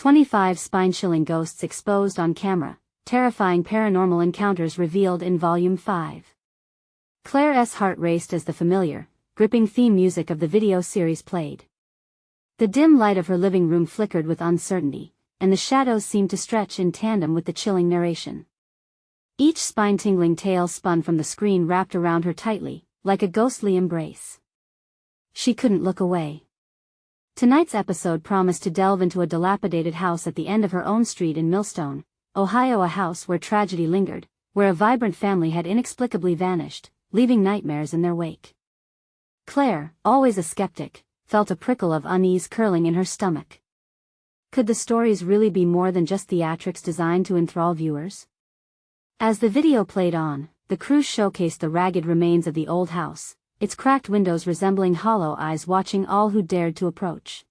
25 spine-chilling ghosts exposed on camera, terrifying paranormal encounters revealed in Volume 5. Claire's heart raced as the familiar, gripping theme music of the video series played. The dim light of her living room flickered with uncertainty, and the shadows seemed to stretch in tandem with the chilling narration. Each spine-tingling tale spun from the screen wrapped around her tightly, like a ghostly embrace. She couldn't look away. Tonight's episode promised to delve into a dilapidated house at the end of her own street in Millstone, Ohio, a house where tragedy lingered, where a vibrant family had inexplicably vanished, leaving nightmares in their wake. Claire, always a skeptic, felt a prickle of unease curling in her stomach. Could the stories really be more than just theatrics designed to enthrall viewers? As the video played on, the crew showcased the ragged remains of the old house, its cracked windows resembling hollow eyes watching all who dared to approach.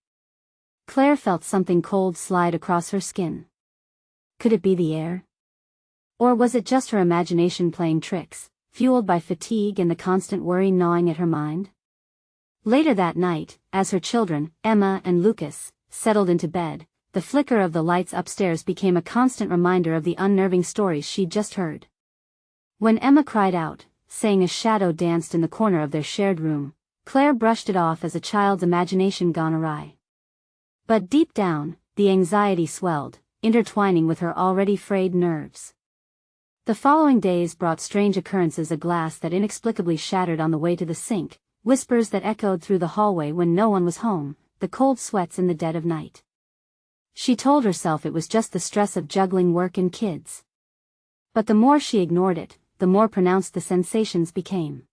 Claire felt something cold slide across her skin. Could it be the air? Or was it just her imagination playing tricks, fueled by fatigue and the constant worry gnawing at her mind? Later that night, as her children, Emma and Lucas, settled into bed, the flicker of the lights upstairs became a constant reminder of the unnerving stories she'd just heard. When Emma cried out, saying a shadow danced in the corner of their shared room, Claire brushed it off as a child's imagination gone awry. But deep down, the anxiety swelled, intertwining with her already frayed nerves. The following days brought strange occurrences: a glass that inexplicably shattered on the way to the sink, whispers that echoed through the hallway when no one was home, the cold sweats in the dead of night. She told herself it was just the stress of juggling work and kids. But the more she ignored it, the more pronounced the sensations became.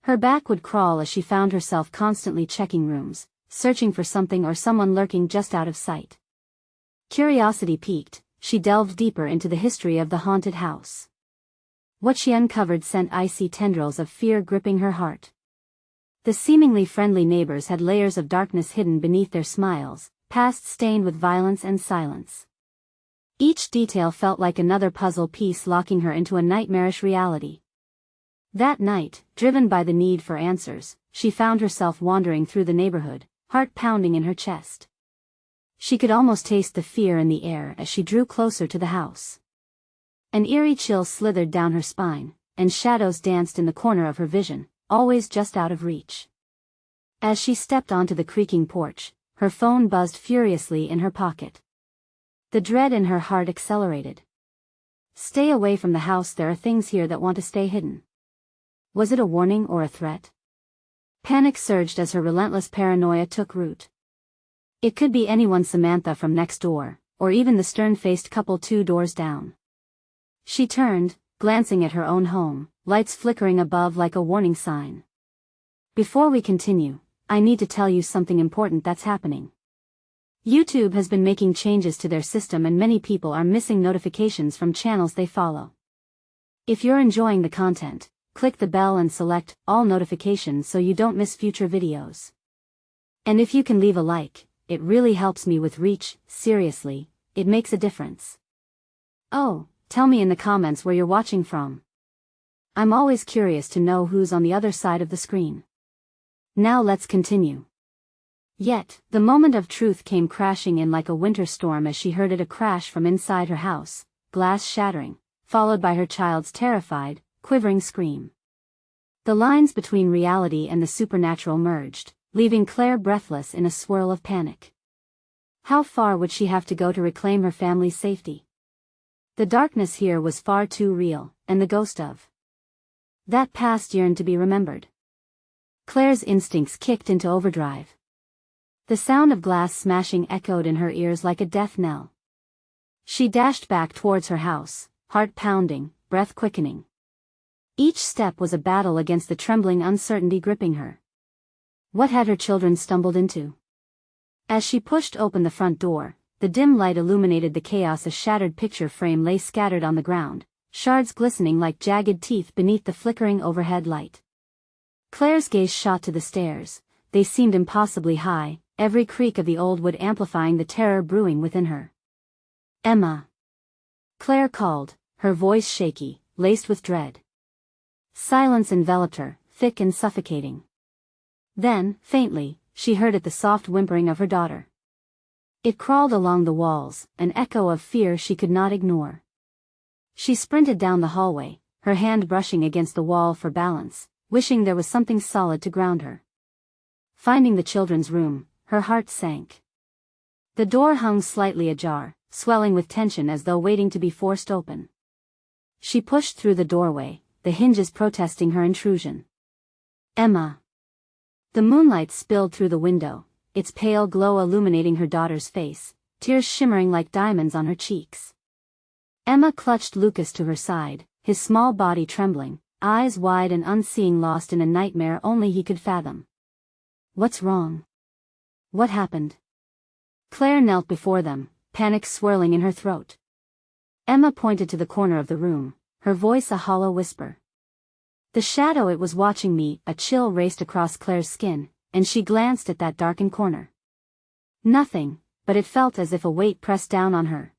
Her back would crawl as she found herself constantly checking rooms, searching for something or someone lurking just out of sight. Curiosity piqued, she delved deeper into the history of the haunted house. What she uncovered sent icy tendrils of fear gripping her heart. The seemingly friendly neighbors had layers of darkness hidden beneath their smiles, past stained with violence and silence. Each detail felt like another puzzle piece locking her into a nightmarish reality. That night, driven by the need for answers, she found herself wandering through the neighborhood, heart pounding in her chest. She could almost taste the fear in the air as she drew closer to the house. An eerie chill slithered down her spine, and shadows danced in the corner of her vision, always just out of reach. As she stepped onto the creaking porch, her phone buzzed furiously in her pocket. The dread in her heart accelerated. Stay away from the house, there are things here that want to stay hidden. Was it a warning or a threat? Panic surged as her relentless paranoia took root. It could be anyone, Samantha from next door, or even the stern-faced couple 2 doors down. She turned, glancing at her own home, lights flickering above like a warning sign. Before we continue, I need to tell you something important that's happening. YouTube has been making changes to their system and many people are missing notifications from channels they follow. If you're enjoying the content, click the bell and select all notifications so you don't miss future videos. And if you can leave a like, it really helps me with reach. Seriously, it makes a difference. Oh, tell me in the comments where you're watching from. I'm always curious to know who's on the other side of the screen. Now let's continue. Yet, the moment of truth came crashing in like a winter storm as she heard it, a crash from inside her house, glass shattering, followed by her child's terrified, quivering scream. The lines between reality and the supernatural merged, leaving Claire breathless in a swirl of panic. How far would she have to go to reclaim her family's safety? The darkness here was far too real, and the ghost of that past yearned to be remembered. Claire's instincts kicked into overdrive. The sound of glass smashing echoed in her ears like a death knell. She dashed back towards her house, heart pounding, breath quickening. Each step was a battle against the trembling uncertainty gripping her. What had her children stumbled into? As she pushed open the front door, the dim light illuminated the chaos. A shattered picture frame lay scattered on the ground, shards glistening like jagged teeth beneath the flickering overhead light. Claire's gaze shot to the stairs. They seemed impossibly high, every creak of the old wood amplifying the terror brewing within her. Emma! Claire called, her voice shaky, laced with dread. Silence enveloped her, thick and suffocating. Then, faintly, she heard it, the soft whimpering of her daughter. It crawled along the walls, an echo of fear she could not ignore. She sprinted down the hallway, her hand brushing against the wall for balance, wishing there was something solid to ground her. Finding the children's room, her heart sank. The door hung slightly ajar, swelling with tension as though waiting to be forced open. She pushed through the doorway, the hinges protesting her intrusion. Emma. The moonlight spilled through the window, its pale glow illuminating her daughter's face, tears shimmering like diamonds on her cheeks. Emma clutched Lucas to her side, his small body trembling, eyes wide and unseeing, lost in a nightmare only he could fathom. What's wrong? What happened? Claire knelt before them, panic swirling in her throat. Emma pointed to the corner of the room, her voice a hollow whisper. The shadow, it was watching me. A chill raced across Claire's skin, and she glanced at that darkened corner. Nothing, but it felt as if a weight pressed down on her.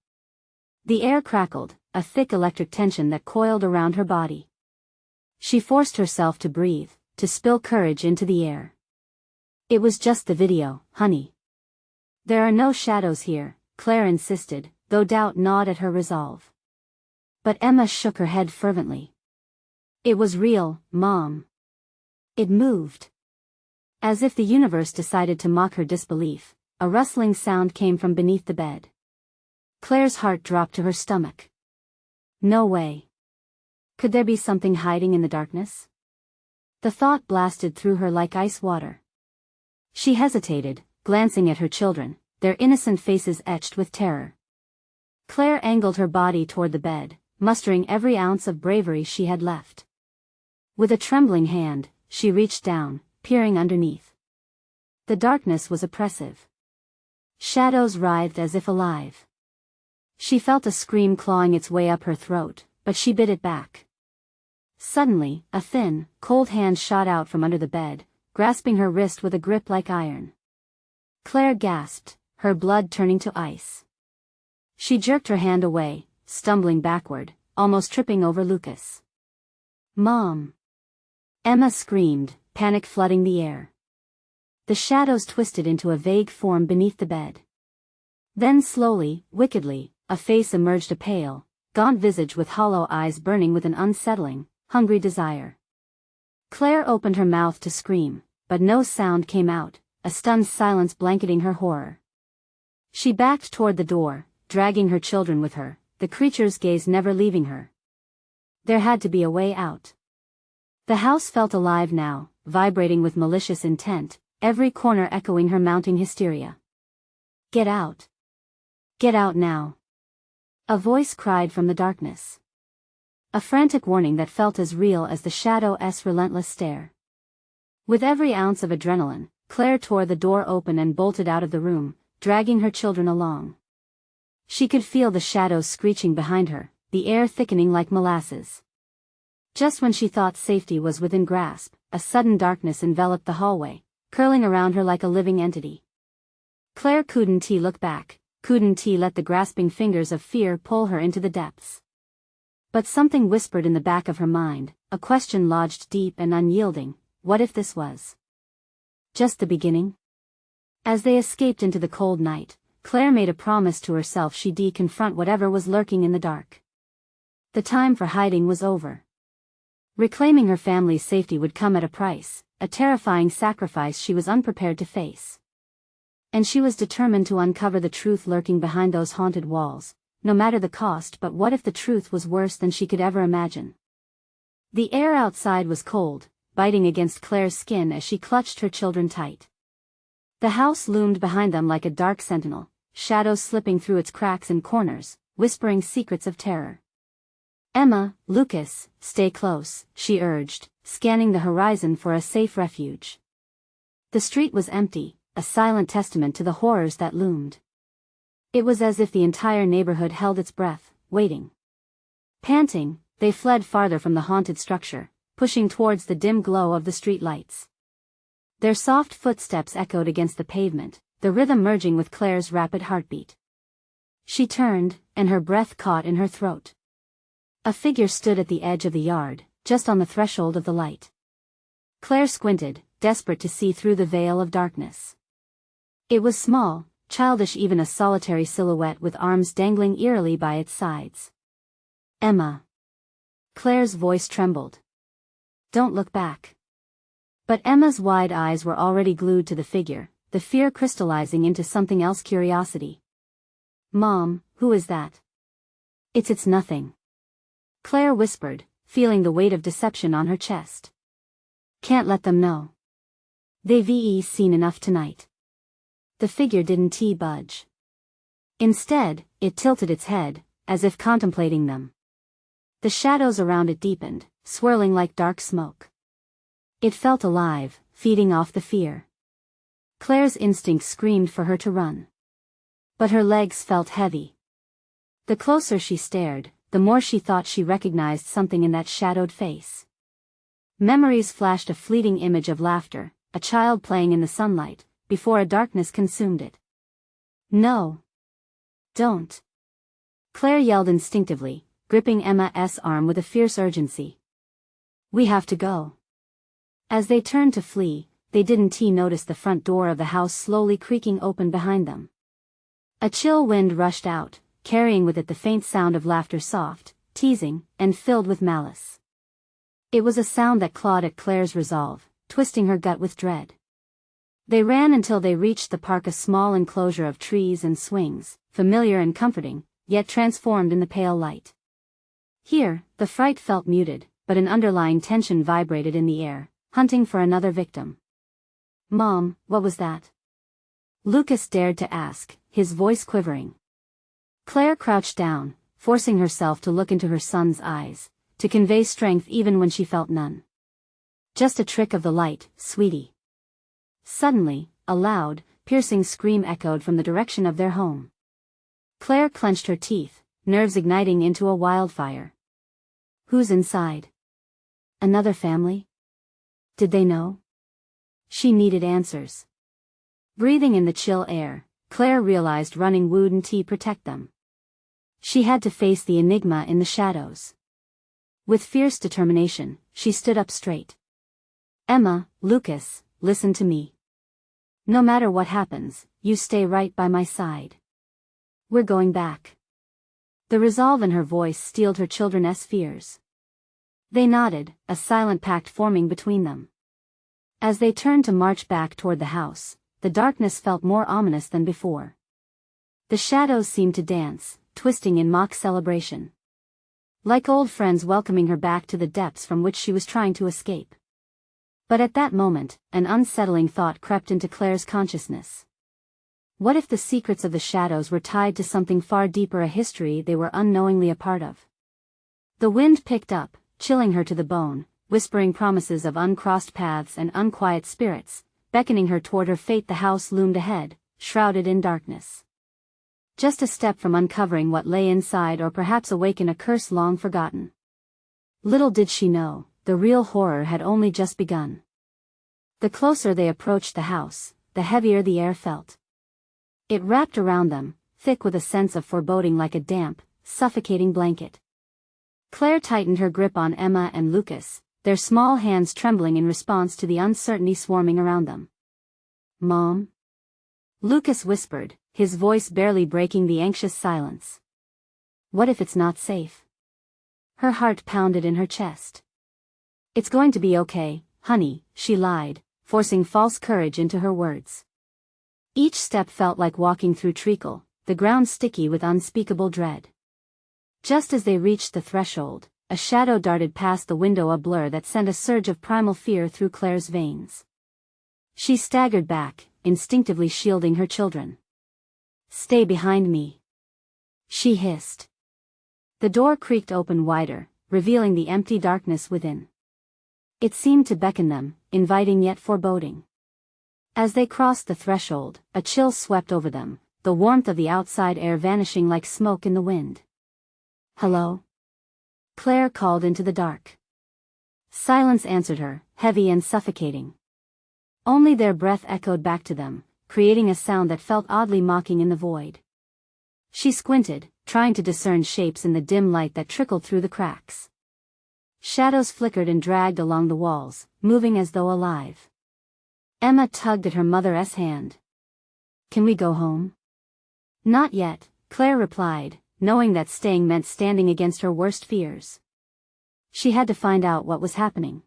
The air crackled, a thick electric tension that coiled around her body. She forced herself to breathe, to spill courage into the air. It was just the video, honey. There are no shadows here, Claire insisted, though doubt gnawed at her resolve. But Emma shook her head fervently. It was real, Mom. It moved. As if the universe decided to mock her disbelief, a rustling sound came from beneath the bed. Claire's heart dropped to her stomach. No way. Could there be something hiding in the darkness? The thought blasted through her like ice water. She hesitated, glancing at her children, their innocent faces etched with terror. Claire angled her body toward the bed, mustering every ounce of bravery she had left. With a trembling hand, she reached down, peering underneath. The darkness was oppressive. Shadows writhed as if alive. She felt a scream clawing its way up her throat, but she bit it back. Suddenly, a thin, cold hand shot out from under the bed, grasping her wrist with a grip like iron. Claire gasped, her blood turning to ice. She jerked her hand away, stumbling backward, almost tripping over Lucas. Mom! Emma screamed, panic flooding the air. The shadows twisted into a vague form beneath the bed. Then slowly, wickedly, a face emerged, a pale, gaunt visage with hollow eyes burning with an unsettling, hungry desire. Claire opened her mouth to scream, but no sound came out, a stunned silence blanketing her horror. She backed toward the door, dragging her children with her, the creature's gaze never leaving her. There had to be a way out. The house felt alive now, vibrating with malicious intent, every corner echoing her mounting hysteria. Get out. Get out now. A voice cried from the darkness. A frantic warning that felt as real as the shadow's relentless stare. With every ounce of adrenaline, Claire tore the door open and bolted out of the room, dragging her children along. She could feel the shadows screeching behind her, the air thickening like molasses. Just when she thought safety was within grasp, a sudden darkness enveloped the hallway, curling around her like a living entity. Claire couldn't look back, couldn't let the grasping fingers of fear pull her into the depths. But something whispered in the back of her mind, a question lodged deep and unyielding: what if this was just the beginning? As they escaped into the cold night, Claire made a promise to herself she'd confront whatever was lurking in the dark. The time for hiding was over. Reclaiming her family's safety would come at a price, a terrifying sacrifice she was unprepared to face. And she was determined to uncover the truth lurking behind those haunted walls, no matter the cost. But what if the truth was worse than she could ever imagine? The air outside was cold, biting against Claire's skin as she clutched her children tight. The house loomed behind them like a dark sentinel, shadows slipping through its cracks and corners, whispering secrets of terror. Emma, Lucas, stay close, she urged, scanning the horizon for a safe refuge. The street was empty, a silent testament to the horrors that loomed. It was as if the entire neighborhood held its breath, waiting. Panting, they fled farther from the haunted structure, pushing towards the dim glow of the street lights. Their soft footsteps echoed against the pavement, the rhythm merging with Claire's rapid heartbeat. She turned, and her breath caught in her throat. A figure stood at the edge of the yard, just on the threshold of the light. Claire squinted, desperate to see through the veil of darkness. It was small, childish, even a solitary silhouette with arms dangling eerily by its sides. Emma. Claire's voice trembled. Don't look back. But Emma's wide eyes were already glued to the figure, the fear crystallizing into something else: curiosity. Mom, who is that? It's nothing. Claire whispered, feeling the weight of deception on her chest. Can't let them know. They've seen enough tonight. The figure didn't budge. Instead, it tilted its head, as if contemplating them. The shadows around it deepened, swirling like dark smoke. It felt alive, feeding off the fear. Claire's instincts screamed for her to run. But her legs felt heavy. The closer she stared, the more she thought she recognized something in that shadowed face. Memories flashed: a fleeting image of laughter, a child playing in the sunlight, before a darkness consumed it. No. Don't. Claire yelled instinctively, gripping Emma's arm with a fierce urgency. We have to go. As they turned to flee, they didn't notice the front door of the house slowly creaking open behind them. A chill wind rushed out, carrying with it the faint sound of laughter, soft, teasing, and filled with malice. It was a sound that clawed at Claire's resolve, twisting her gut with dread. They ran until they reached the park, a small enclosure of trees and swings, familiar and comforting, yet transformed in the pale light. Here, the fright felt muted, but an underlying tension vibrated in the air, hunting for another victim. Mom, what was that? Lucas dared to ask, his voice quivering. Claire crouched down, forcing herself to look into her son's eyes, to convey strength even when she felt none. Just a trick of the light, sweetie. Suddenly, a loud, piercing scream echoed from the direction of their home. Claire clenched her teeth, nerves igniting into a wildfire. Who's inside? Another family? Did they know? She needed answers. Breathing in the chill air, Claire realized running wouldn't protect them. She had to face the enigma in the shadows. With fierce determination, she stood up straight. Emma, Lucas, listen to me. No matter what happens, you stay right by my side. We're going back. The resolve in her voice steeled her children's fears. They nodded, a silent pact forming between them. As they turned to march back toward the house, the darkness felt more ominous than before. The shadows seemed to dance, twisting in mock celebration. Like old friends welcoming her back to the depths from which she was trying to escape. But at that moment, an unsettling thought crept into Claire's consciousness. What if the secrets of the shadows were tied to something far deeper, a history they were unknowingly a part of? The wind picked up, chilling her to the bone, whispering promises of uncrossed paths and unquiet spirits, beckoning her toward her fate. The house loomed ahead, shrouded in darkness. Just a step from uncovering what lay inside, or perhaps awaken a curse long forgotten. Little did she know, the real horror had only just begun. The closer they approached the house, the heavier the air felt. It wrapped around them, thick with a sense of foreboding, like a damp, suffocating blanket. Claire tightened her grip on Emma and Lucas, their small hands trembling in response to the uncertainty swarming around them. Mom? Lucas whispered, his voice barely breaking the anxious silence. What if it's not safe? Her heart pounded in her chest. It's going to be okay, honey, she lied, forcing false courage into her words. Each step felt like walking through treacle, the ground sticky with unspeakable dread. Just as they reached the threshold, a shadow darted past the window, a blur that sent a surge of primal fear through Claire's veins. She staggered back, instinctively shielding her children. Stay behind me, she hissed. The door creaked open wider, revealing the empty darkness within. It seemed to beckon them, inviting yet foreboding. As they crossed the threshold, a chill swept over them, the warmth of the outside air vanishing like smoke in the wind. Hello? Claire called into the dark. Silence answered her, heavy and suffocating. Only their breath echoed back to them, creating a sound that felt oddly mocking in the void. She squinted, trying to discern shapes in the dim light that trickled through the cracks. Shadows flickered and dragged along the walls, moving as though alive. Emma tugged at her mother's hand. Can we go home? Not yet, Claire replied, knowing that staying meant standing against her worst fears. She had to find out what was happening.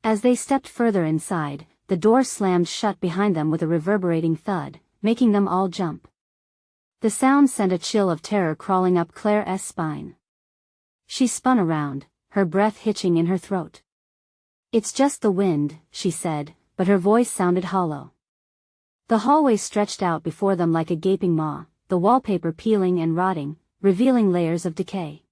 As they stepped further inside, the door slammed shut behind them with a reverberating thud, making them all jump. The sound sent a chill of terror crawling up Claire's spine. She spun around, her breath hitching in her throat. "It's just the wind," she said, but her voice sounded hollow. The hallway stretched out before them like a gaping maw, the wallpaper peeling and rotting, revealing layers of decay.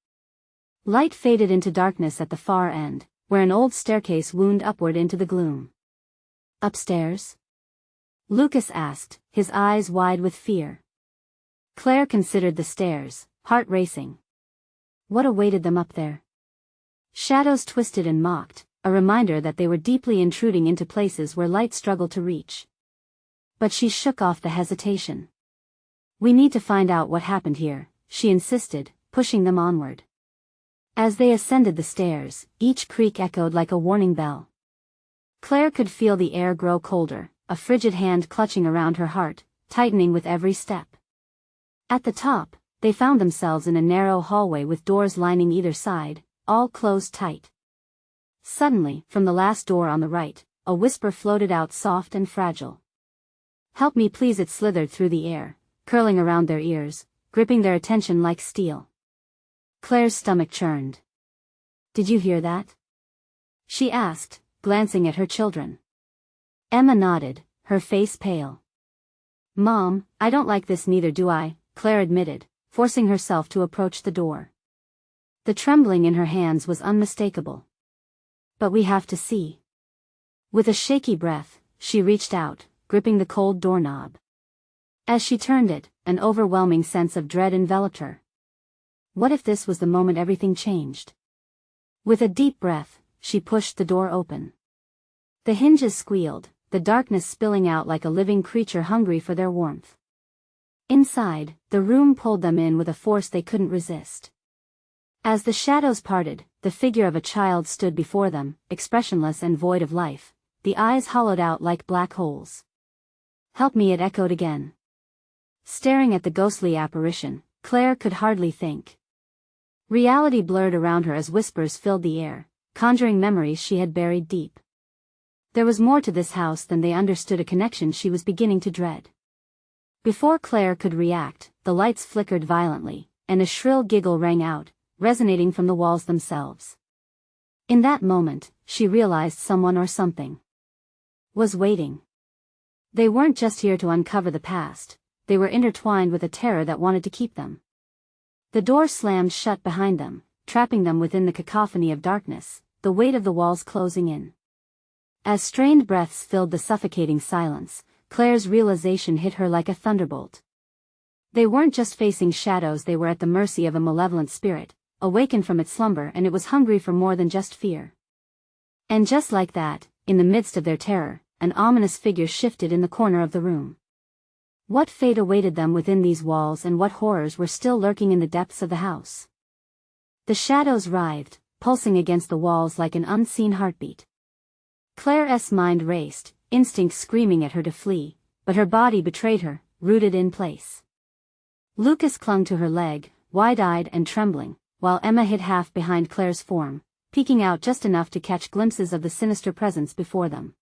Light faded into darkness at the far end, where an old staircase wound upward into the gloom. "Upstairs?" Lucas asked, his eyes wide with fear. Claire considered the stairs, heart racing. What awaited them up there? Shadows twisted and mocked, a reminder that they were deeply intruding into places where light struggled to reach. But she shook off the hesitation. "We need to find out what happened here," she insisted, pushing them onward. As they ascended the stairs, each creak echoed like a warning bell. Claire could feel the air grow colder, a frigid hand clutching around her heart, tightening with every step. At the top, they found themselves in a narrow hallway with doors lining either side, all closed tight. Suddenly, from the last door on the right, a whisper floated out soft and fragile. "Help me please." It slithered through the air, curling around their ears, gripping their attention like steel. Claire's stomach churned. "Did you hear that?" she asked, glancing at her children. Emma nodded, her face pale. "Mom, I don't like this." "Neither do I," Claire admitted, forcing herself to approach the door. The trembling in her hands was unmistakable. "But we have to see." With a shaky breath, she reached out, gripping the cold doorknob. As she turned it, an overwhelming sense of dread enveloped her. What if this was the moment everything changed? With a deep breath, she pushed the door open. The hinges squealed, the darkness spilling out like a living creature hungry for their warmth. Inside, the room pulled them in with a force they couldn't resist. As the shadows parted, the figure of a child stood before them, expressionless and void of life, the eyes hollowed out like black holes. "Help me," it echoed again. Staring at the ghostly apparition, Claire could hardly think. Reality blurred around her as whispers filled the air, conjuring memories she had buried deep. There was more to this house than they understood, a connection she was beginning to dread. Before Claire could react, the lights flickered violently, and a shrill giggle rang out, resonating from the walls themselves. In that moment, she realized someone or something was waiting. They weren't just here to uncover the past, they were intertwined with a terror that wanted to keep them. The door slammed shut behind them, trapping them within the cacophony of darkness, the weight of the walls closing in. As strained breaths filled the suffocating silence, Claire's realization hit her like a thunderbolt. They weren't just facing shadows, they were at the mercy of a malevolent spirit, awakened from its slumber, and it was hungry for more than just fear. And just like that, in the midst of their terror, an ominous figure shifted in the corner of the room. What fate awaited them within these walls, and what horrors were still lurking in the depths of the house? The shadows writhed, pulsing against the walls like an unseen heartbeat. Claire's mind raced, instinct screaming at her to flee, but her body betrayed her, rooted in place. Lucas clung to her leg, wide-eyed and trembling, while Emma hid half behind Claire's form, peeking out just enough to catch glimpses of the sinister presence before them.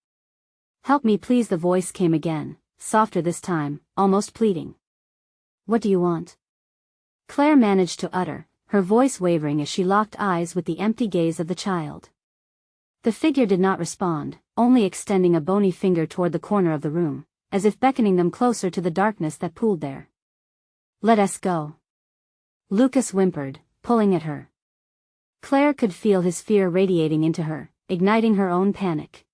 "Help me please," the voice came again, softer this time, almost pleading. "What do you want?" Claire managed to utter, her voice wavering as she locked eyes with the empty gaze of the child. The figure did not respond, only extending a bony finger toward the corner of the room, as if beckoning them closer to the darkness that pooled there. "Let us go," Lucas whimpered, pulling at her. Claire could feel his fear radiating into her, igniting her own panic.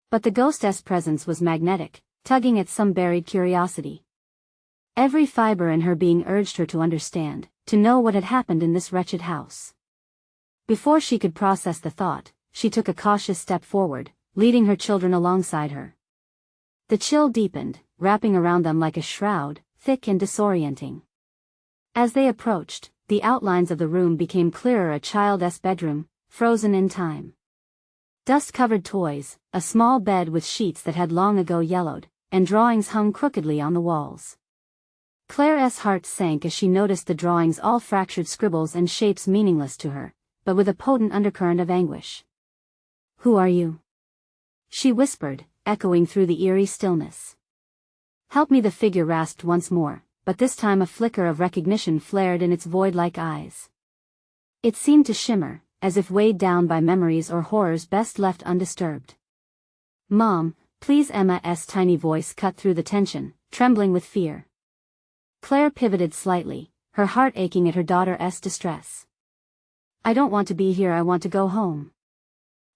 But the ghost's presence was magnetic, tugging at some buried curiosity. Every fiber in her being urged her to understand, to know what had happened in this wretched house. Before she could process the thought, she took a cautious step forward, leading her children alongside her. The chill deepened, wrapping around them like a shroud, thick and disorienting. As they approached, the outlines of the room became clearer, a child's bedroom, frozen in time. Dust-covered toys, a small bed with sheets that had long ago yellowed, and drawings hung crookedly on the walls. Claire's heart sank as she noticed the drawings, all fractured scribbles and shapes meaningless to her, but with a potent undercurrent of anguish. "Who are you?" she whispered, echoing through the eerie stillness. "Help me," the figure rasped once more, but this time a flicker of recognition flared in its void-like eyes. It seemed to shimmer, as if weighed down by memories or horrors best left undisturbed. "Mom, please." Emma's tiny voice cut through the tension, trembling with fear. Claire pivoted slightly, her heart aching at her daughter's distress. "I don't want to be here, I want to go home."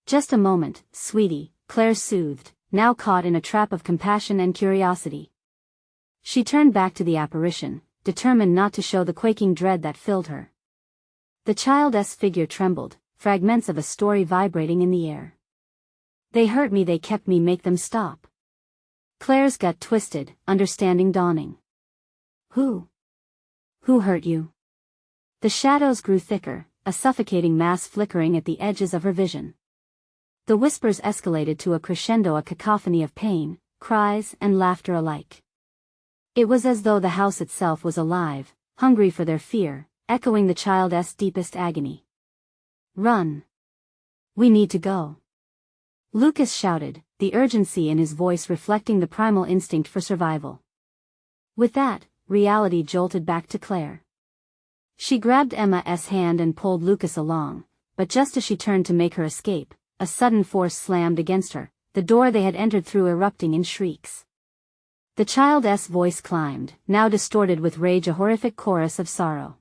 "Just a moment, sweetie," Claire soothed, now caught in a trap of compassion and curiosity. She turned back to the apparition, determined not to show the quaking dread that filled her. The child's figure trembled, fragments of a story vibrating in the air. "They hurt me, they kept me, make them stop." Claire's gut twisted, understanding dawning. Who hurt you?" The shadows grew thicker, a suffocating mass flickering at the edges of her vision. The whispers escalated to a crescendo, a cacophony of pain, cries, and laughter alike. It was as though the house itself was alive, hungry for their fear, echoing the child's deepest agony. "Run! We need to go!" Lucas shouted, the urgency in his voice reflecting the primal instinct for survival. With that, reality jolted back to Claire. She grabbed Emma's hand and pulled Lucas along, but just as she turned to make her escape, a sudden force slammed against her, the door they had entered through erupting in shrieks. The child's voice climbed, now distorted with rage, a horrific chorus of sorrow.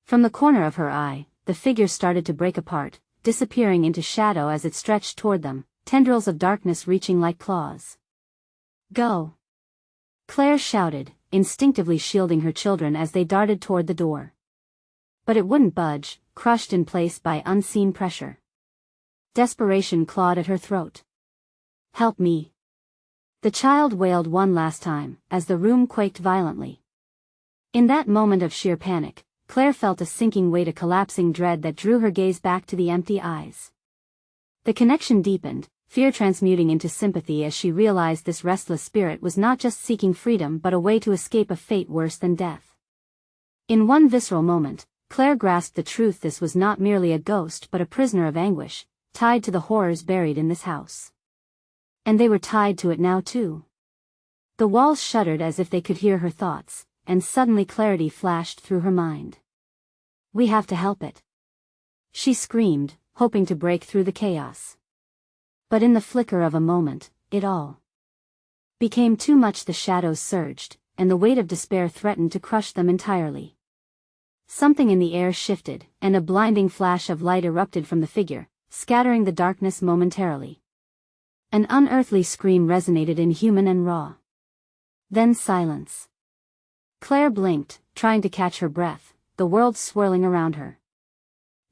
From the corner of her eye, the figure started to break apart, disappearing into shadow as it stretched toward them, tendrils of darkness reaching like claws. "Go!" Claire shouted, instinctively shielding her children as they darted toward the door. But it wouldn't budge, crushed in place by unseen pressure. Desperation clawed at her throat. "Help me!" The child wailed one last time, as the room quaked violently. In that moment of sheer panic, Claire felt a sinking weight, a collapsing dread that drew her gaze back to the empty eyes. The connection deepened, fear transmuting into sympathy as she realized this restless spirit was not just seeking freedom but a way to escape a fate worse than death. In one visceral moment, Claire grasped the truth: this was not merely a ghost but a prisoner of anguish, tied to the horrors buried in this house. And they were tied to it now too. The walls shuddered as if they could hear her thoughts, and suddenly clarity flashed through her mind. "We have to help it," she screamed, hoping to break through the chaos. But in the flicker of a moment, it all became too much. The shadows surged, and the weight of despair threatened to crush them entirely. Something in the air shifted, and a blinding flash of light erupted from the figure, scattering the darkness momentarily. An unearthly scream resonated, inhuman and raw. Then silence. Claire blinked, trying to catch her breath, the world swirling around her.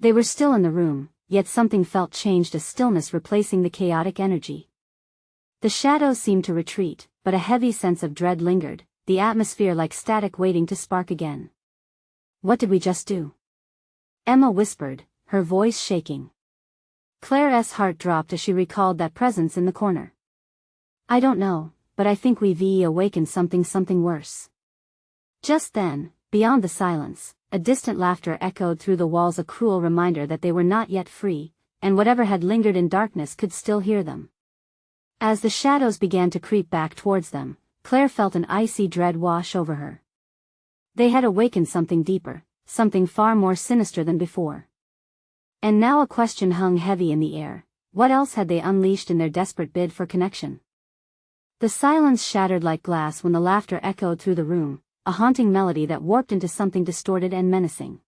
They were still in the room, yet something felt changed, a stillness replacing the chaotic energy. The shadows seemed to retreat, but a heavy sense of dread lingered, the atmosphere like static waiting to spark again. "What did we just do?" Emma whispered, her voice shaking. Claire's heart dropped as she recalled that presence in the corner. "I don't know, but I think we've awakened something worse." Just then, beyond the silence, a distant laughter echoed through the walls, a cruel reminder that they were not yet free, and whatever had lingered in darkness could still hear them. As the shadows began to creep back towards them, Claire felt an icy dread wash over her. They had awakened something deeper, something far more sinister than before. And now a question hung heavy in the air: what else had they unleashed in their desperate bid for connection? The silence shattered like glass when the laughter echoed through the room, a haunting melody that warped into something distorted and menacing.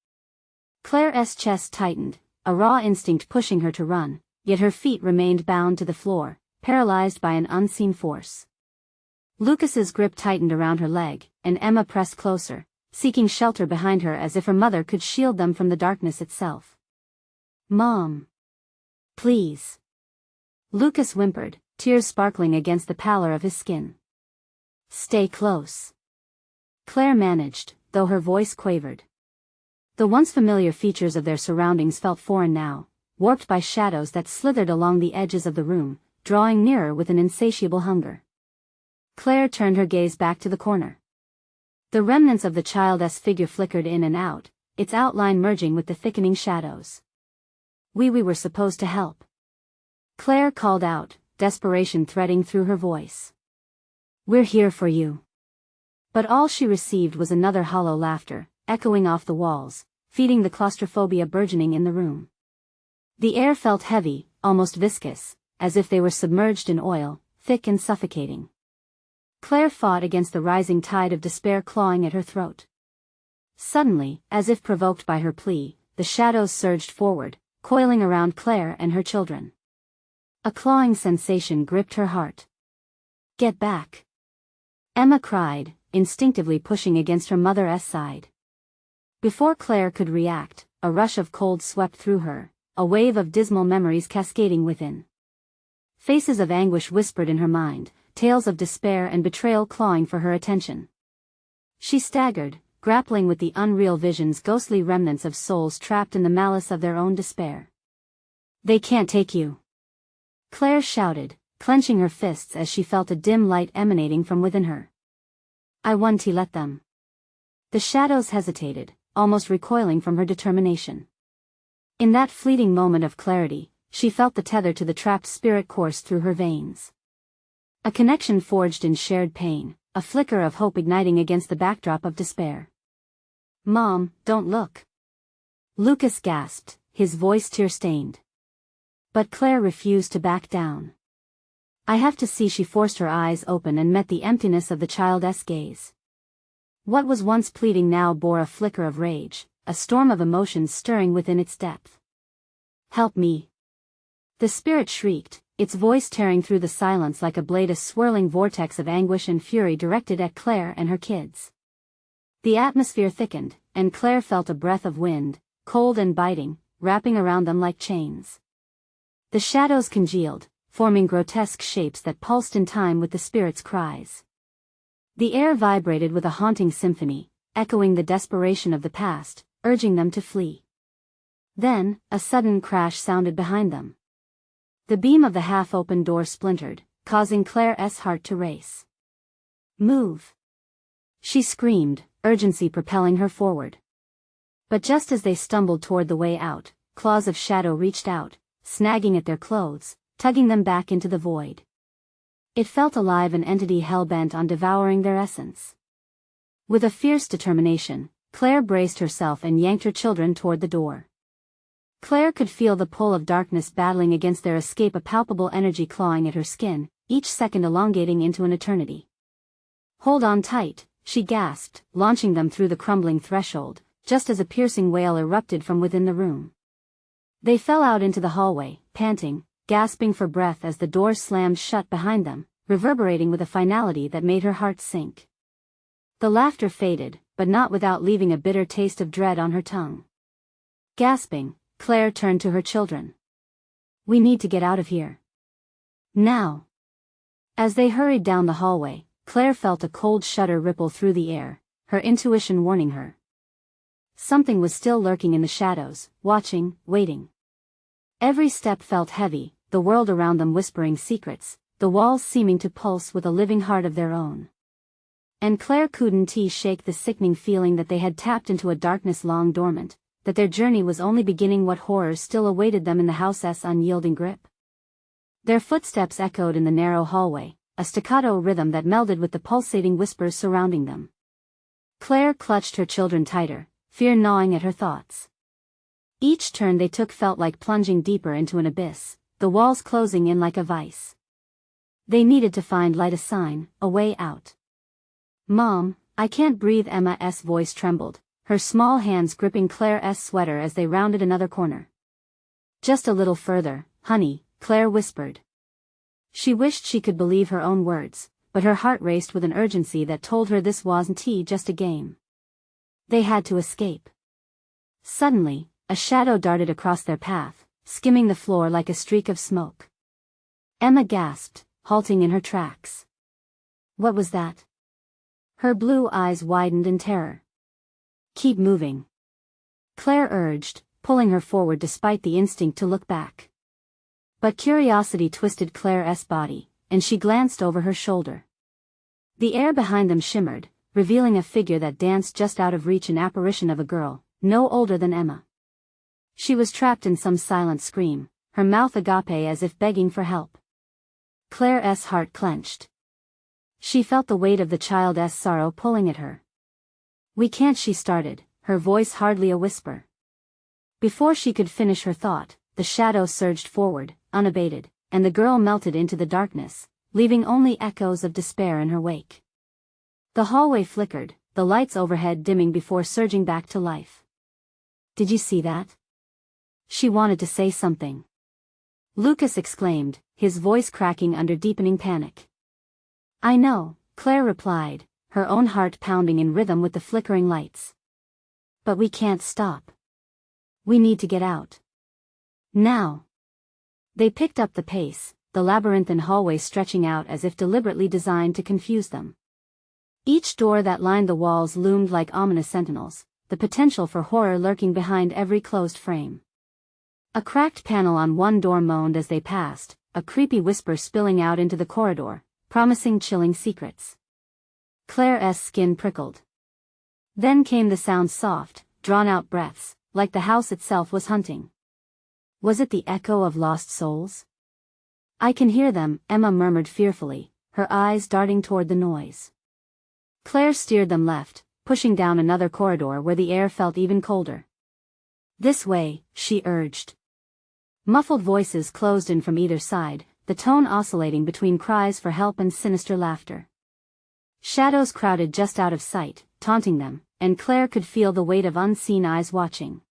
Claire's chest tightened, a raw instinct pushing her to run, yet her feet remained bound to the floor, paralyzed by an unseen force. Lucas's grip tightened around her leg, and Emma pressed closer, seeking shelter behind her as if her mother could shield them from the darkness itself. "Mom. Please." Lucas whimpered, tears sparkling against the pallor of his skin. "Stay close." Claire managed, though her voice quavered. The once familiar features of their surroundings felt foreign now, warped by shadows that slithered along the edges of the room, drawing nearer with an insatiable hunger. Claire turned her gaze back to the corner. The remnants of the child's figure flickered in and out, its outline merging with the thickening shadows. We were supposed to help," Claire called out, desperation threading through her voice. "We're here for you." But all she received was another hollow laughter, echoing off the walls, feeding the claustrophobia burgeoning in the room. The air felt heavy, almost viscous, as if they were submerged in oil, thick and suffocating. Claire fought against the rising tide of despair clawing at her throat. Suddenly, as if provoked by her plea, the shadows surged forward, coiling around Claire and her children. A clawing sensation gripped her heart. "Get back!" Emma cried, instinctively pushing against her mother's side. Before Claire could react, a rush of cold swept through her, a wave of dismal memories cascading within. Faces of anguish whispered in her mind, tales of despair and betrayal clawing for her attention. She staggered, grappling with the unreal visions, ghostly remnants of souls trapped in the malice of their own despair. "They can't take you!" Claire shouted, clenching her fists as she felt a dim light emanating from within her. "I want to let them." The shadows hesitated, almost recoiling from her determination. In that fleeting moment of clarity, she felt the tether to the trapped spirit course through her veins. A connection forged in shared pain, a flicker of hope igniting against the backdrop of despair. "Mom, don't look!" Lucas gasped, his voice tear-stained. But Claire refused to back down. "I have to see." She forced her eyes open and met the emptiness of the child's gaze. What was once pleading now bore a flicker of rage, a storm of emotions stirring within its depth. "Help me!" The spirit shrieked, its voice tearing through the silence like a blade, a swirling vortex of anguish and fury directed at Claire and her kids. The atmosphere thickened, and Claire felt a breath of wind, cold and biting, wrapping around them like chains. The shadows congealed, forming grotesque shapes that pulsed in time with the spirit's cries. The air vibrated with a haunting symphony, echoing the desperation of the past, urging them to flee. Then, a sudden crash sounded behind them. The beam of the half-open door splintered, causing Claire's heart to race. "Move!" she screamed, urgency propelling her forward. But just as they stumbled toward the way out, claws of shadow reached out, snagging at their clothes, tugging them back into the void. It felt alive, an entity hell-bent on devouring their essence. With a fierce determination, Claire braced herself and yanked her children toward the door. Claire could feel the pull of darkness battling against their escape, a palpable energy clawing at her skin, each second elongating into an eternity. "Hold on tight," she gasped, launching them through the crumbling threshold, just as a piercing wail erupted from within the room. They fell out into the hallway, panting, gasping for breath as the door slammed shut behind them, reverberating with a finality that made her heart sink. The laughter faded, but not without leaving a bitter taste of dread on her tongue. Gasping, Claire turned to her children. "We need to get out of here. Now!" As they hurried down the hallway, Claire felt a cold shudder ripple through the air, her intuition warning her. Something was still lurking in the shadows, watching, waiting. Every step felt heavy, the world around them whispering secrets, the walls seeming to pulse with a living heart of their own. And Claire couldn't shake the sickening feeling that they had tapped into a darkness long dormant, that their journey was only beginning. What horrors still awaited them in the house's unyielding grip? Their footsteps echoed in the narrow hallway, a staccato rhythm that melded with the pulsating whispers surrounding them. Claire clutched her children tighter, fear gnawing at her thoughts. Each turn they took felt like plunging deeper into an abyss, the walls closing in like a vice. They needed to find light, a sign, a way out. "Mom, I can't breathe." Emma's voice trembled, her small hands gripping Claire's sweater as they rounded another corner. "Just a little further, honey," Claire whispered. She wished she could believe her own words, but her heart raced with an urgency that told her this wasn't just a game. They had to escape. Suddenly, a shadow darted across their path, skimming the floor like a streak of smoke. Emma gasped, halting in her tracks. What was that? Her blue eyes widened in terror. "Keep moving," Claire urged, pulling her forward despite the instinct to look back. But curiosity twisted Claire's body, and she glanced over her shoulder. The air behind them shimmered, revealing a figure that danced just out of reach, an apparition of a girl, no older than Emma. She was trapped in some silent scream, her mouth agape as if begging for help. Claire's heart clenched. She felt the weight of the child's sorrow pulling at her. "We can't," she started, her voice hardly a whisper. Before she could finish her thought, the shadow surged forward, unabated, and the girl melted into the darkness, leaving only echoes of despair in her wake. The hallway flickered, the lights overhead dimming before surging back to life. "Did you see that?" She wanted to say something. Lucas exclaimed, his voice cracking under deepening panic. "I know," Claire replied, her own heart pounding in rhythm with the flickering lights. "But we can't stop. We need to get out. Now." They picked up the pace, the labyrinthine hallway stretching out as if deliberately designed to confuse them. Each door that lined the walls loomed like ominous sentinels, the potential for horror lurking behind every closed frame. A cracked panel on one door moaned as they passed, a creepy whisper spilling out into the corridor, promising chilling secrets. Claire's skin prickled. Then came the sound, soft, drawn-out breaths, like the house itself was hunting. Was it the echo of lost souls? "I can hear them," Emma murmured fearfully, her eyes darting toward the noise. Claire steered them left, pushing down another corridor where the air felt even colder. "This way," she urged. Muffled voices closed in from either side, the tone oscillating between cries for help and sinister laughter. Shadows crowded just out of sight, taunting them, and Claire could feel the weight of unseen eyes watching.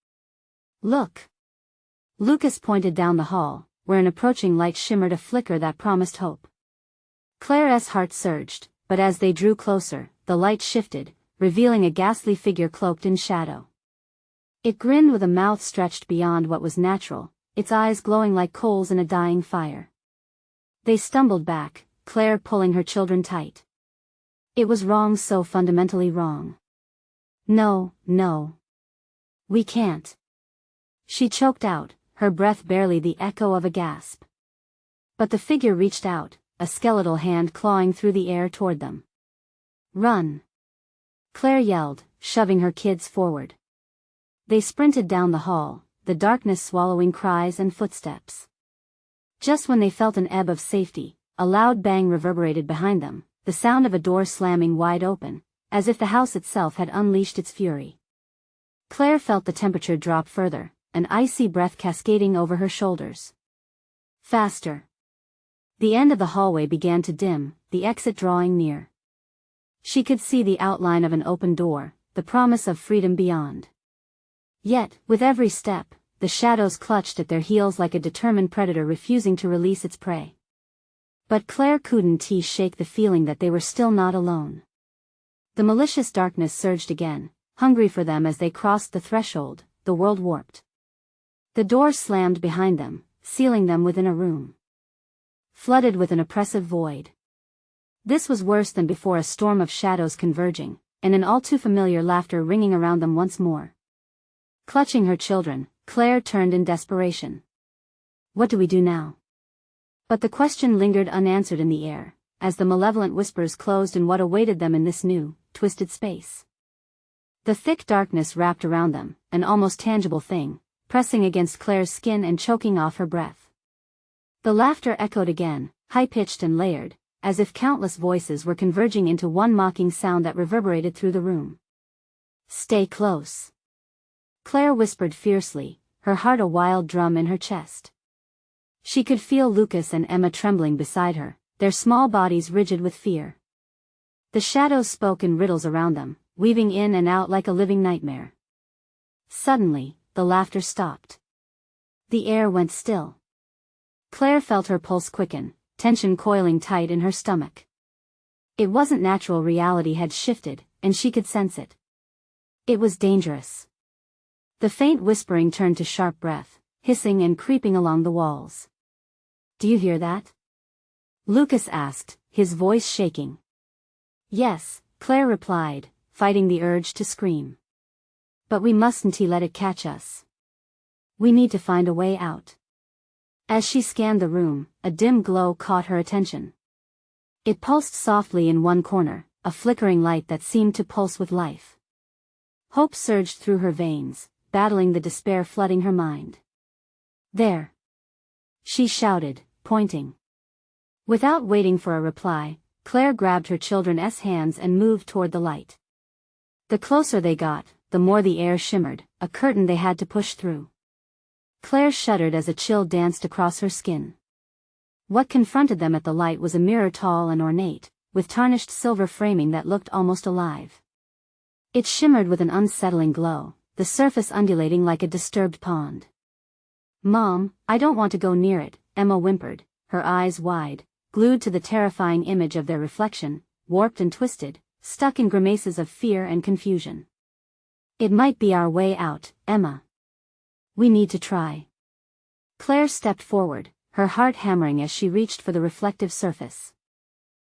"Look!" Lucas pointed down the hall, where an approaching light shimmered, a flicker that promised hope. Claire's heart surged, but as they drew closer, the light shifted, revealing a ghastly figure cloaked in shadow. It grinned with a mouth stretched beyond what was natural, its eyes glowing like coals in a dying fire. They stumbled back, Claire pulling her children tight. It was wrong, so fundamentally wrong. "No, no. We can't." She choked out, her breath barely the echo of a gasp. But the figure reached out, a skeletal hand clawing through the air toward them. "Run!" Claire yelled, shoving her kids forward. They sprinted down the hall, the darkness swallowing cries and footsteps. Just when they felt an ebb of safety, a loud bang reverberated behind them, the sound of a door slamming wide open, as if the house itself had unleashed its fury. Claire felt the temperature drop further, an icy breath cascading over her shoulders. Faster. The end of the hallway began to dim, the exit drawing near. She could see the outline of an open door, the promise of freedom beyond. Yet, with every step, the shadows clutched at their heels like a determined predator refusing to release its prey. But Claire couldn't shake the feeling that they were still not alone. The malicious darkness surged again, hungry for them as they crossed the threshold, the world warped. The door slammed behind them, sealing them within a room flooded with an oppressive void. This was worse than before, a storm of shadows converging, and an all too familiar laughter ringing around them once more. Clutching her children, Claire turned in desperation. What do we do now? But the question lingered unanswered in the air, as the malevolent whispers closed in what awaited them in this new, twisted space. The thick darkness wrapped around them, an almost tangible thing, pressing against Claire's skin and choking off her breath. The laughter echoed again, high-pitched and layered, as if countless voices were converging into one mocking sound that reverberated through the room. "Stay close," Claire whispered fiercely, her heart a wild drum in her chest. She could feel Lucas and Emma trembling beside her, their small bodies rigid with fear. The shadows spoke in riddles around them, weaving in and out like a living nightmare. Suddenly, the laughter stopped. The air went still. Claire felt her pulse quicken, tension coiling tight in her stomach. It wasn't natural, reality had shifted, and she could sense it. It was dangerous. The faint whispering turned to sharp breath, hissing and creeping along the walls. "Do you hear that?" Lucas asked, his voice shaking. "Yes," Claire replied, fighting the urge to scream. "But we mustn't let it catch us. We need to find a way out." As she scanned the room, a dim glow caught her attention. It pulsed softly in one corner, a flickering light that seemed to pulse with life. Hope surged through her veins, battling the despair flooding her mind. "There!" she shouted, pointing. Without waiting for a reply, Claire grabbed her children's hands and moved toward the light. The closer they got, the more the air shimmered, a curtain they had to push through. Claire shuddered as a chill danced across her skin. What confronted them at the light was a mirror tall and ornate, with tarnished silver framing that looked almost alive. It shimmered with an unsettling glow, the surface undulating like a disturbed pond. "Mom, I don't want to go near it," Emma whimpered, her eyes wide, glued to the terrifying image of their reflection, warped and twisted, stuck in grimaces of fear and confusion. "It might be our way out, Emma. We need to try." Claire stepped forward, her heart hammering as she reached for the reflective surface.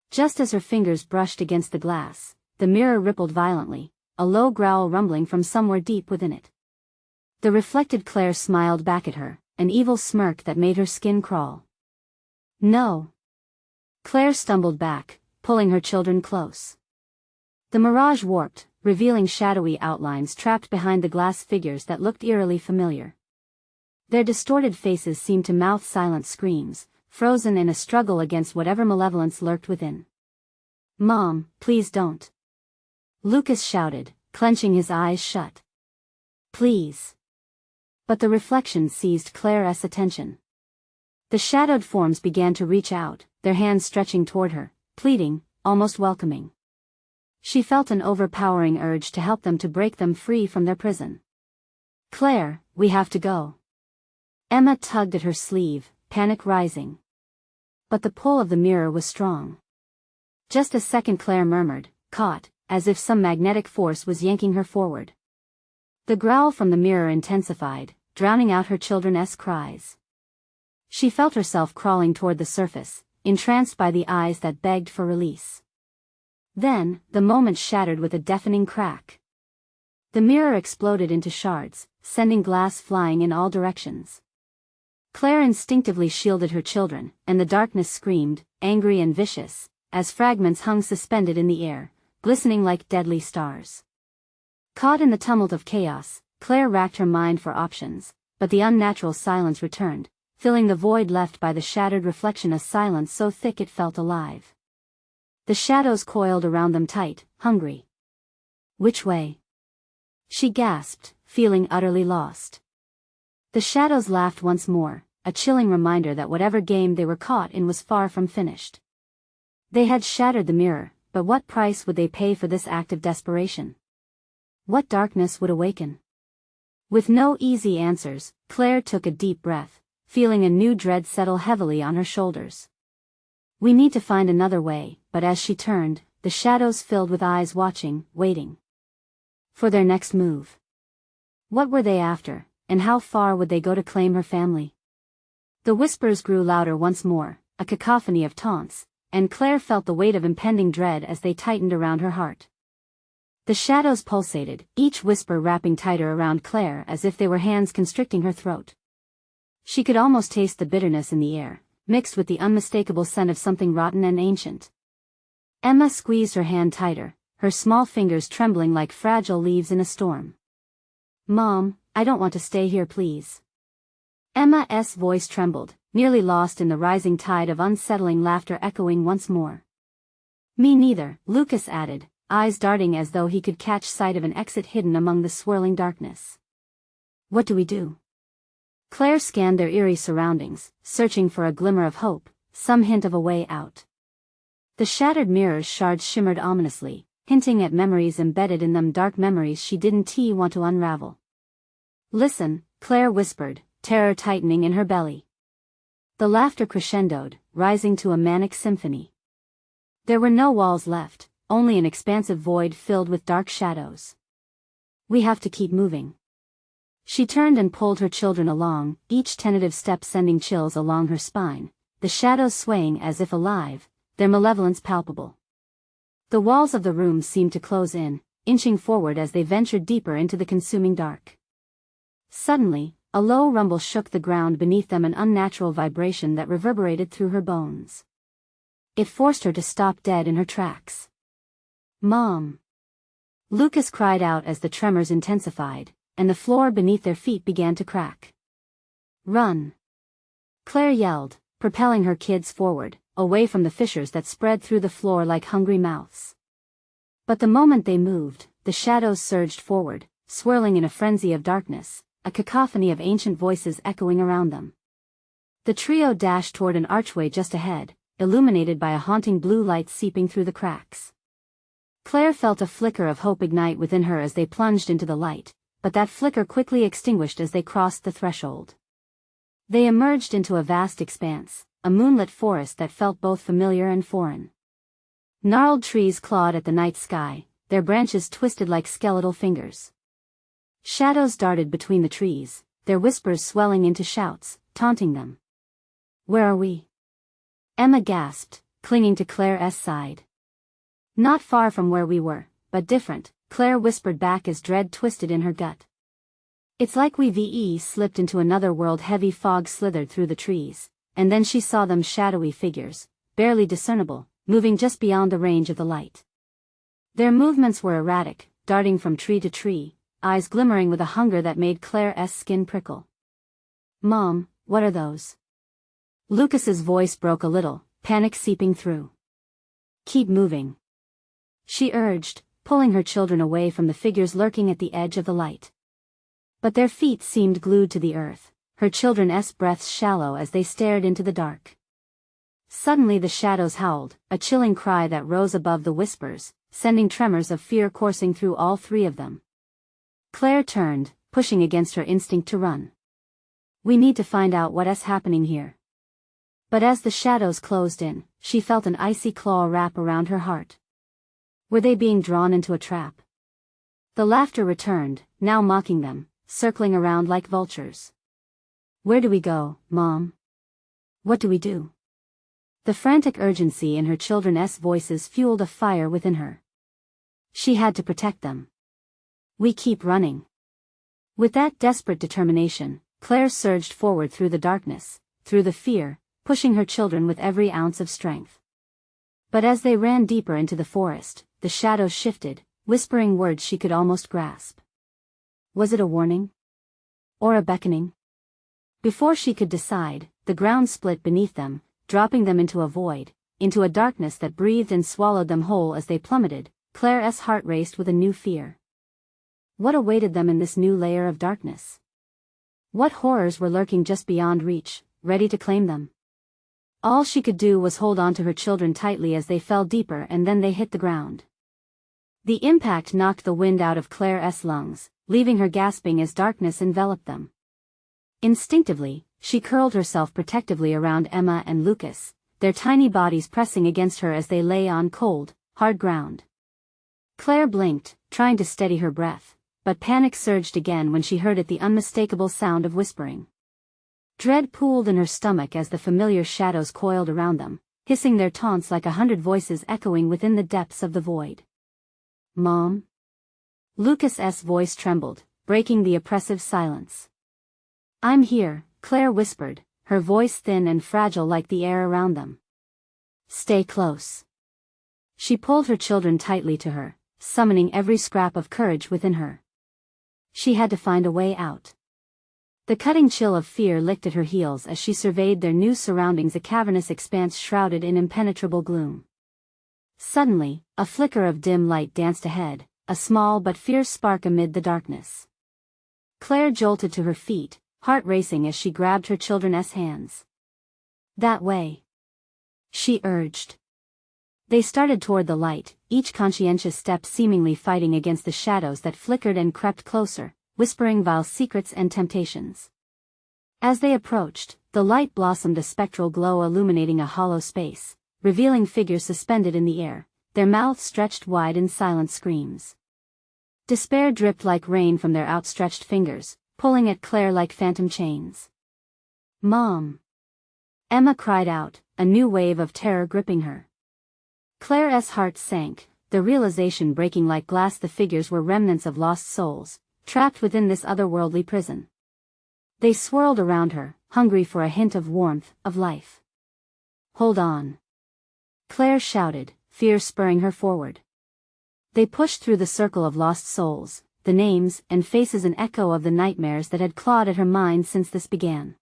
Just as her fingers brushed against the glass, the mirror rippled violently, a low growl rumbling from somewhere deep within it. The reflected Claire smiled back at her, an evil smirk that made her skin crawl. "No." Claire stumbled back, pulling her children close. The mirage warped, revealing shadowy outlines trapped behind the glass figures that looked eerily familiar. Their distorted faces seemed to mouth silent screams, frozen in a struggle against whatever malevolence lurked within. "Mom, please don't." Lucas shouted, clenching his eyes shut. "Please." But the reflection seized Claire's attention. The shadowed forms began to reach out, their hands stretching toward her, pleading, almost welcoming. She felt an overpowering urge to help them, to break them free from their prison. "Claire, we have to go." Emma tugged at her sleeve, panic rising. But the pull of the mirror was strong. "Just a second," Claire murmured, caught, as if some magnetic force was yanking her forward. The growl from the mirror intensified, drowning out her children's cries. She felt herself crawling toward the surface, entranced by the eyes that begged for release. Then, the moment shattered with a deafening crack. The mirror exploded into shards, sending glass flying in all directions. Claire instinctively shielded her children, and the darkness screamed, angry and vicious, as fragments hung suspended in the air, glistening like deadly stars. Caught in the tumult of chaos, Claire racked her mind for options, but the unnatural silence returned, filling the void left by the shattered reflection, a silence so thick it felt alive. The shadows coiled around them tight, hungry. "Which way?" she gasped, feeling utterly lost. The shadows laughed once more, a chilling reminder that whatever game they were caught in was far from finished. They had shattered the mirror, but what price would they pay for this act of desperation? What darkness would awaken? With no easy answers, Claire took a deep breath, feeling a new dread settle heavily on her shoulders. "We need to find another way," but as she turned, the shadows filled with eyes watching, waiting for their next move. What were they after, and how far would they go to claim her family? The whispers grew louder once more, a cacophony of taunts, and Claire felt the weight of impending dread as they tightened around her heart. The shadows pulsated, each whisper wrapping tighter around Claire as if they were hands constricting her throat. She could almost taste the bitterness in the air, mixed with the unmistakable scent of something rotten and ancient. Emma squeezed her hand tighter, her small fingers trembling like fragile leaves in a storm. "Mom, I don't want to stay here, please." Emma's voice trembled, nearly lost in the rising tide of unsettling laughter echoing once more. "Me neither," Lucas added, eyes darting as though he could catch sight of an exit hidden among the swirling darkness. "What do we do?" Claire scanned their eerie surroundings, searching for a glimmer of hope, some hint of a way out. The shattered mirror's shards shimmered ominously, hinting at memories embedded in them, dark memories she didn't want to unravel. "Listen," Claire whispered, terror tightening in her belly. The laughter crescendoed, rising to a manic symphony. There were no walls left, only an expansive void filled with dark shadows. "We have to keep moving." She turned and pulled her children along, each tentative step sending chills along her spine, the shadows swaying as if alive, their malevolence palpable. The walls of the room seemed to close in, inching forward as they ventured deeper into the consuming dark. Suddenly, a low rumble shook the ground beneath them, an unnatural vibration that reverberated through her bones. It forced her to stop dead in her tracks. Mom! Lucas cried out as the tremors intensified, and the floor beneath their feet began to crack. Run! Claire yelled, propelling her kids forward, away from the fissures that spread through the floor like hungry mouths. But the moment they moved, the shadows surged forward, swirling in a frenzy of darkness, a cacophony of ancient voices echoing around them. The trio dashed toward an archway just ahead, illuminated by a haunting blue light seeping through the cracks. Claire felt a flicker of hope ignite within her as they plunged into the light, but that flicker quickly extinguished as they crossed the threshold. They emerged into a vast expanse, a moonlit forest that felt both familiar and foreign. Gnarled trees clawed at the night sky, their branches twisted like skeletal fingers. Shadows darted between the trees, their whispers swelling into shouts, taunting them. "Where are we?" Emma gasped, clinging to Claire's side. "Not far from where we were, but different," Claire whispered back as dread twisted in her gut. "It's like we've slipped into another world." Heavy fog slithered through the trees, and then she saw them, shadowy figures, barely discernible, moving just beyond the range of the light. Their movements were erratic, darting from tree to tree, eyes glimmering with a hunger that made Claire's skin prickle. "Mom, what are those?" Lucas's voice broke a little, panic seeping through. "Keep moving," she urged, pulling her children away from the figures lurking at the edge of the light. But their feet seemed glued to the earth, her children's breaths shallow as they stared into the dark. Suddenly the shadows howled, a chilling cry that rose above the whispers, sending tremors of fear coursing through all three of them. Claire turned, pushing against her instinct to run. "We need to find out what's happening here." But as the shadows closed in, she felt an icy claw wrap around her heart. Were they being drawn into a trap? The laughter returned, now mocking them, circling around like vultures. "Where do we go, Mom? What do we do?" The frantic urgency in her children's voices fueled a fire within her. She had to protect them. "We keep running." With that desperate determination, Claire surged forward through the darkness, through the fear, pushing her children with every ounce of strength. But as they ran deeper into the forest, the shadows shifted, whispering words she could almost grasp. Was it a warning? Or a beckoning? Before she could decide, the ground split beneath them, dropping them into a void, into a darkness that breathed and swallowed them whole. As they plummeted, Claire's heart raced with a new fear. What awaited them in this new layer of darkness? What horrors were lurking just beyond reach, ready to claim them? All she could do was hold on to her children tightly as they fell deeper, and then they hit the ground. The impact knocked the wind out of Claire's lungs, leaving her gasping as darkness enveloped them. Instinctively, she curled herself protectively around Emma and Lucas, their tiny bodies pressing against her as they lay on cold, hard ground. Claire blinked, trying to steady her breath, but panic surged again when she heard the unmistakable sound of whispering. Dread pooled in her stomach as the familiar shadows coiled around them, hissing their taunts like 100 voices echoing within the depths of the void. "Mom?" Lucas's voice trembled, breaking the oppressive silence. "I'm here," Claire whispered, her voice thin and fragile like the air around them. "Stay close." She pulled her children tightly to her, summoning every scrap of courage within her. She had to find a way out. The cutting chill of fear licked at her heels as she surveyed their new surroundings, a cavernous expanse shrouded in impenetrable gloom. Suddenly, a flicker of dim light danced ahead, a small but fierce spark amid the darkness. Claire jolted to her feet, heart racing as she grabbed her children's hands. "That way," she urged. They started toward the light, each conscientious step seemingly fighting against the shadows that flickered and crept closer, whispering vile secrets and temptations. As they approached, the light blossomed a spectral glow illuminating a hollow space, revealing figures suspended in the air, their mouths stretched wide in silent screams. Despair dripped like rain from their outstretched fingers, pulling at Claire like phantom chains. "Mom!" Emma cried out, a new wave of terror gripping her. Claire's heart sank, the realization breaking like glass. The figures were remnants of lost souls, trapped within this otherworldly prison. They swirled around her, hungry for a hint of warmth, of life. "Hold on!" Claire shouted, fear spurring her forward. They pushed through the circle of lost souls, the names and faces an echo of the nightmares that had clawed at her mind since this began.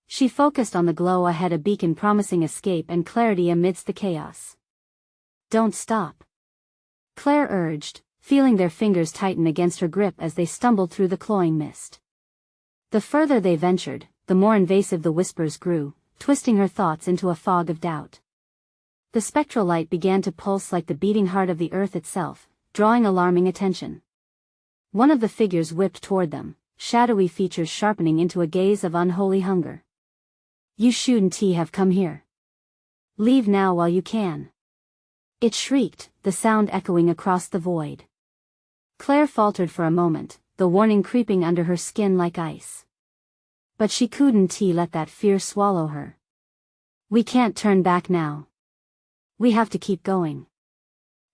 She focused on the glow ahead, a beacon promising escape and clarity amidst the chaos. "Don't stop," Claire urged, feeling their fingers tighten against her grip as they stumbled through the cloying mist. The further they ventured, the more invasive the whispers grew, twisting her thoughts into a fog of doubt. The spectral light began to pulse like the beating heart of the earth itself, drawing alarming attention. One of the figures whipped toward them, shadowy features sharpening into a gaze of unholy hunger. "You shouldn't have come here. Leave now while you can," it shrieked, the sound echoing across the void. Claire faltered for a moment, the warning creeping under her skin like ice. But she couldn't let that fear swallow her. "We can't turn back now. We have to keep going."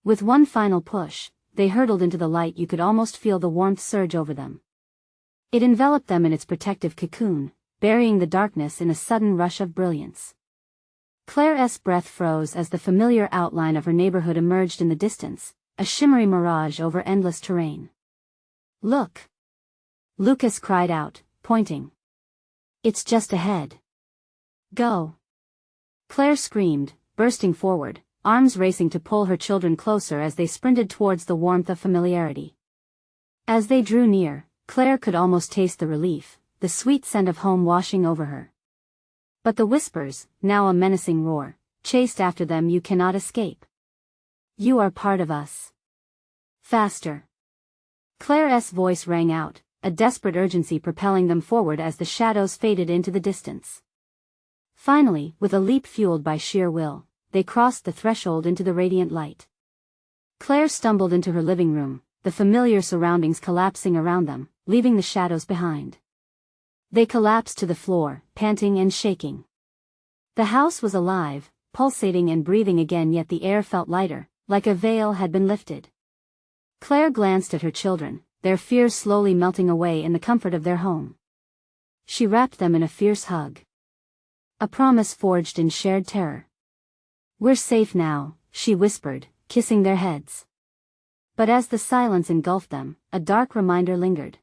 With one final push, they hurtled into the light. You could almost feel the warmth surge over them. It enveloped them in its protective cocoon, burying the darkness in a sudden rush of brilliance. Claire's breath froze as the familiar outline of her neighborhood emerged in the distance, a shimmery mirage over endless terrain. "Look!" Lucas cried out, pointing. "It's just ahead. Go!" Claire screamed, bursting forward, arms racing to pull her children closer as they sprinted towards the warmth of familiarity. As they drew near, Claire could almost taste the relief, the sweet scent of home washing over her. But the whispers, now a menacing roar, chased after them. "You cannot escape. You are part of us. Faster!" Claire's voice rang out, a desperate urgency propelling them forward as the shadows faded into the distance. Finally, with a leap fueled by sheer will, they crossed the threshold into the radiant light. Claire stumbled into her living room, the familiar surroundings collapsing around them, leaving the shadows behind. They collapsed to the floor, panting and shaking. The house was alive, pulsating and breathing again, yet the air felt lighter, like a veil had been lifted. Claire glanced at her children, their fears slowly melting away in the comfort of their home. She wrapped them in a fierce hug. A promise forged in shared terror. "We're safe now," she whispered, kissing their heads. But as the silence engulfed them, a dark reminder lingered.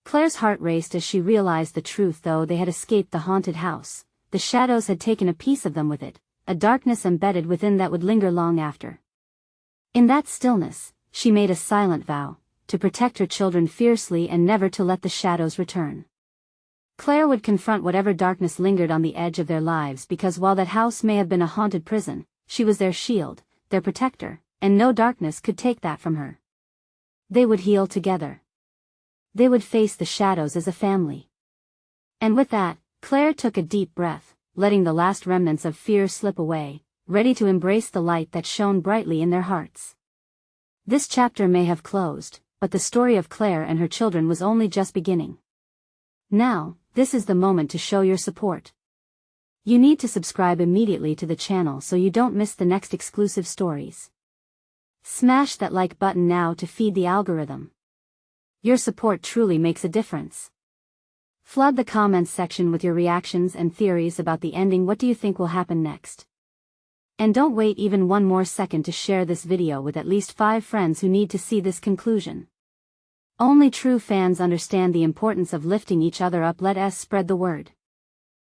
Claire's heart raced as she realized the truth. Though they had escaped the haunted house, the shadows had taken a piece of them with it, a darkness embedded within that would linger long after. In that stillness, she made a silent vow, to protect her children fiercely and never to let the shadows return. Claire would confront whatever darkness lingered on the edge of their lives, because while that house may have been a haunted prison, she was their shield, their protector, and no darkness could take that from her. They would heal together. They would face the shadows as a family. And with that, Claire took a deep breath, letting the last remnants of fear slip away, ready to embrace the light that shone brightly in their hearts. This chapter may have closed, but the story of Claire and her children was only just beginning. Now, this is the moment to show your support. You need to subscribe immediately to the channel so you don't miss the next exclusive stories. Smash that like button now to feed the algorithm. Your support truly makes a difference. Flood the comments section with your reactions and theories about the ending. What do you think will happen next? And don't wait even one more second to share this video with at least 5 friends who need to see this conclusion. Only true fans understand the importance of lifting each other up. Let us spread the word.